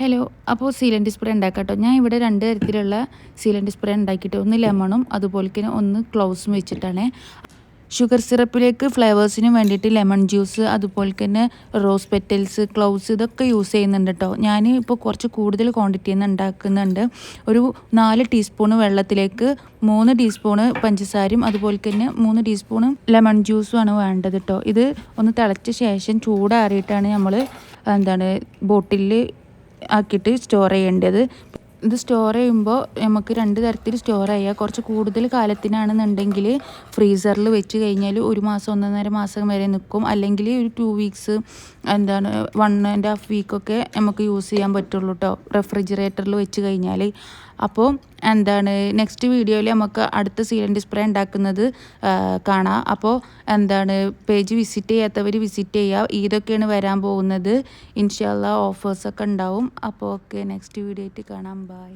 Hello, അപ്പോൾ sealant spray ഉണ്ടാക്കാം കേട്ടോ. ഞാൻ ഇവിടെ 2 തരത്തിലുള്ള സീലൻറ്റ് സ്പ്രേ ഉണ്ടാക്കിയിട്ട് ഒന്ന് ലെമണും അതുപോലെ തന്നെ ഒന്ന് ക്ലോവ്സും വെച്ചിട്ടാണ്. ഷുഗർ സിറപ്പിലേക്ക് ഫ്ലേവേഴ്സിന് വേണ്ടിയിട്ട് ലെമൺ ജ്യൂസ് അതുപോലെ തന്നെ റോസ് പെറ്റൽസ്, ക്ലോവ്സ് ഇതൊക്കെ യൂസ് ചെയ്യുന്നുണ്ട് കേട്ടോ. ഞാൻ ഇപ്പോൾ കുറച്ച് കൂടുതൽ ക്വാണ്ടിറ്റിയിൽ നിന്ന് ഉണ്ടാക്കുന്നുണ്ട്. ഒരു 4 ടീസ്പൂണ് വെള്ളത്തിലേക്ക് 3 ടീസ്പൂണ് പഞ്ചസാരയും അതുപോലെ തന്നെ 3 ടീസ്പൂണ് ലെമൺ ജ്യൂസുമാണ് വേണ്ടത് കേട്ടോ. ഇത് ഒന്ന് തിളച്ച ശേഷം ചൂടാറിയിട്ടാണ് നമ്മൾ ബോട്ടിലിൽ ആക്കിയിട്ട് സ്റ്റോർ ചെയ്യേണ്ടത്. ഇത് സ്റ്റോർ ചെയ്യുമ്പോൾ നമുക്ക് 2 തരത്തിൽ സ്റ്റോർ ചെയ്യാം. കുറച്ച് കൂടുതൽ കാലത്തിനാണെന്നുണ്ടെങ്കിൽ ഫ്രീസറിൽ വെച്ച് കഴിഞ്ഞാൽ 1 മാസം 1.5 മാസം വരെ നിൽക്കും. അല്ലെങ്കിൽ ഒരു 2 വീക്സ് 1.5 വീക്കൊക്കെ നമുക്ക് യൂസ് ചെയ്യാൻ പറ്റുള്ളൂ കേട്ടോ, റെഫ്രിജറേറ്ററിൽ വെച്ച് കഴിഞ്ഞാൽ. അപ്പോൾ നെക്സ്റ്റ് വീഡിയോയിൽ നമുക്ക് അടുത്ത സീലൻറ്റ് സ്പ്രേ ഉണ്ടാക്കുന്നത് കാണാം. അപ്പോൾ പേജ് വിസിറ്റ് ചെയ്യാത്തവർ വിസിറ്റ് ചെയ്യുക. ഇതൊക്കെയാണ് വരാൻ പോകുന്നത്. ഇൻഷാ അല്ലാഹ് ഓഫേഴ്സൊക്കെ ഉണ്ടാവും. അപ്പോൾ ഓക്കെ, നെക്സ്റ്റ് വീഡിയോ ആയിട്ട് കാണാം. ബൈ.